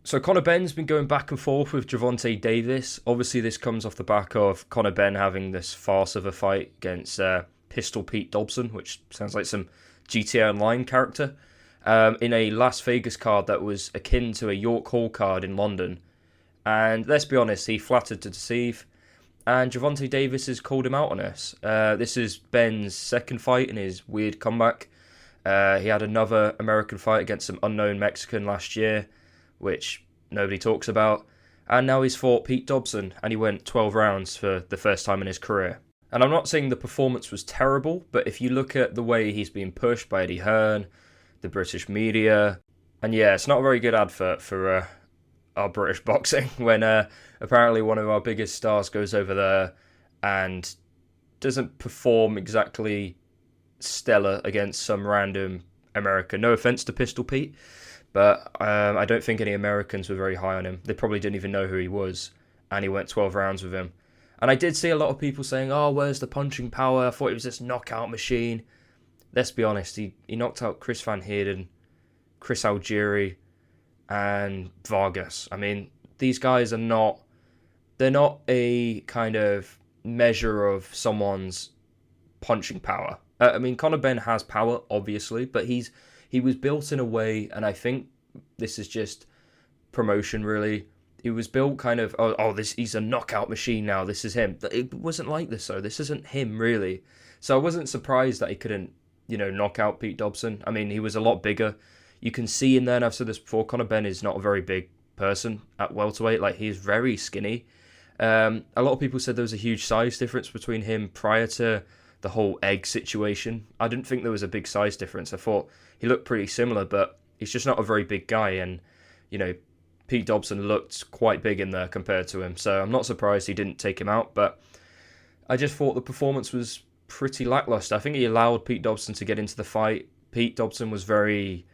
So Conor Benn's been going back and forth with Gervonta Davis. Obviously, this comes off the back of Conor Benn having this farce of a fight against Pistol Pete Dobson, which sounds like some GTA Online character, in a Las Vegas card that was akin to a York Hall card in London. And let's be honest, he flattered to deceive. And Gervonta Davis has called him out on this. This is Benn's second fight in his weird comeback. He had another American fight against some unknown Mexican last year, which nobody talks about. And now he's fought Pete Dobson, and he went 12 rounds for the first time in his career. And I'm not saying the performance was terrible, but if you look at the way he's being pushed by Eddie Hearn, the British media, and yeah, it's not a very good advert for our British boxing when apparently one of our biggest stars goes over there and doesn't perform exactly stellar against some random American. No offense to Pistol Pete, but I don't think any Americans were very high on him. They probably didn't even know who he was, and he went 12 rounds with him. And I did see a lot of people saying, oh, where's the punching power? I thought he was this knockout machine. Let's be honest, he knocked out Chris Van Heerden, Chris Algieri, and Vargas. I mean, these guys are not... They're not a kind of measure of someone's punching power. I mean, Conor Benn has power, obviously, but he was built in a way, and I think this is just promotion, really. He was built kind of, he's a knockout machine now, this is him. It wasn't like this, though. This isn't him, really. So I wasn't surprised that he couldn't, knock out Pete Dobson. I mean, he was a lot bigger. You can see in there, and I've said this before, Conor Benn is not a very big person at welterweight. Like, he's very skinny. A lot of people said there was a huge size difference between him prior to the whole egg situation. I didn't think there was a big size difference. I thought he looked pretty similar, but he's just not a very big guy. And, Pete Dobson looked quite big in there compared to him. So I'm not surprised he didn't take him out. But I just thought the performance was pretty lackluster. I think he allowed Pete Dobson to get into the fight. Pete Dobson was very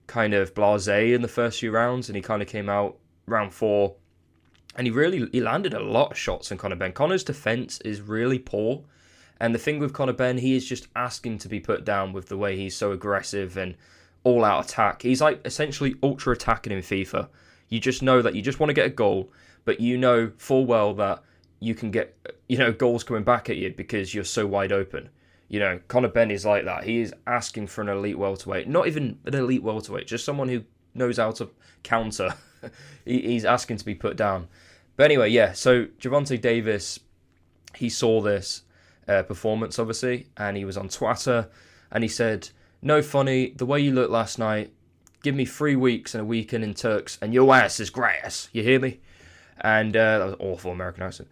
kind of blasé in the first few rounds, and he kind of came out round 4. And he landed a lot of shots on Conor Benn. Conor's defense is really poor. And the thing with Conor Benn, he is just asking to be put down with the way he's so aggressive and all-out attack. He's like essentially ultra-attacking in FIFA. You just know that you just want to get a goal, but you know full well that you can get, goals coming back at you because you're so wide open. Conor Benn is like that. He is asking for an elite welterweight. Not even an elite welterweight, just someone who knows how to counter. He's asking to be put down. But anyway, yeah, so Gervonta Davis, he saw this performance, obviously, and he was on Twatter, and he said, no funny, the way you looked last night, give me 3 weeks and a weekend in Turks, and your ass is grass, you hear me? And that was an awful American accent.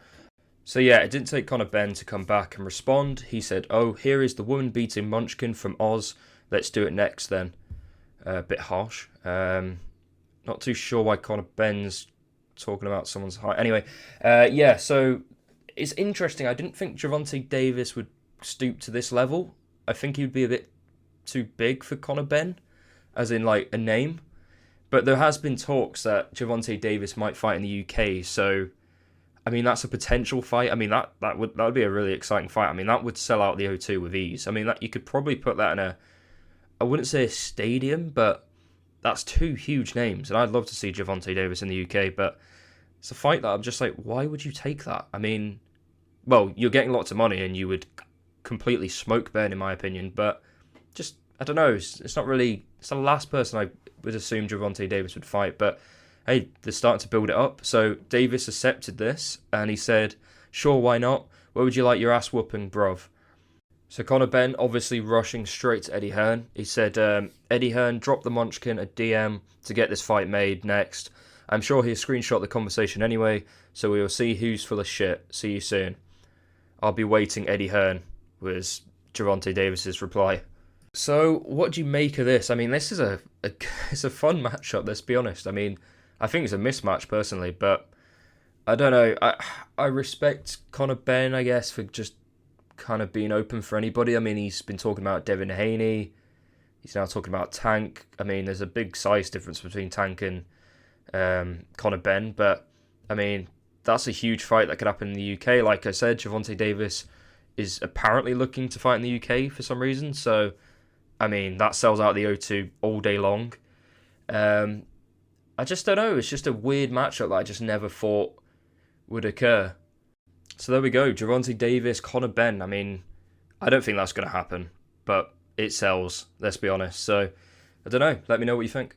So yeah, it didn't take Conor Benn to come back and respond. He said, oh, here is the woman-beating munchkin from Oz, let's do it next then. A bit harsh. Not too sure why Conor Benn's talking about someone's height. Anyway, so it's interesting. I didn't think Gervonta Davis would stoop to this level. I think he would be a bit too big for Conor Benn, as in like a name. But there has been talks that Gervonta Davis might fight in the UK. So, I mean, that's a potential fight. I mean, that would be a really exciting fight. I mean, that would sell out the O2 with ease. I mean, that you could probably put that in I wouldn't say a stadium, but that's 2 huge names, and I'd love to see Gervonta Davis in the UK, but it's a fight that I'm just like, why would you take that? I mean, well, you're getting lots of money, and you would completely smoke Benn, in my opinion, but just, I don't know, it's not really, it's the last person I would assume Gervonta Davis would fight, but hey, they're starting to build it up, so Davis accepted this, and he said, sure, why not? Where would you like your ass whooping, bruv? So Conor Benn obviously rushing straight to Eddie Hearn. He said, Eddie Hearn, drop the munchkin a DM to get this fight made next. I'm sure he'll screenshot the conversation anyway, so we will see who's full of shit. See you soon. I'll be waiting, Eddie Hearn, was Gervonta Davis's reply. So what do you make of this? I mean, this is it's a fun matchup, let's be honest. I mean, I think it's a mismatch personally, but I don't know. I respect Conor Benn, I guess, for just kind of being open for anybody. I mean, he's been talking about Devin Haney. He's now talking about Tank. I mean, there's a big size difference between Tank and Conor Benn, but I mean, that's a huge fight that could happen in the UK. Like I said, Gervonta Davis is apparently looking to fight in the UK for some reason, so I mean, that sells out the O2 all day long. I just don't know. It's just a weird matchup that I just never thought would occur. So there we go. Gervonta Davis, Conor Benn. I mean, I don't think that's going to happen, but it sells. Let's be honest. So I don't know. Let me know what you think.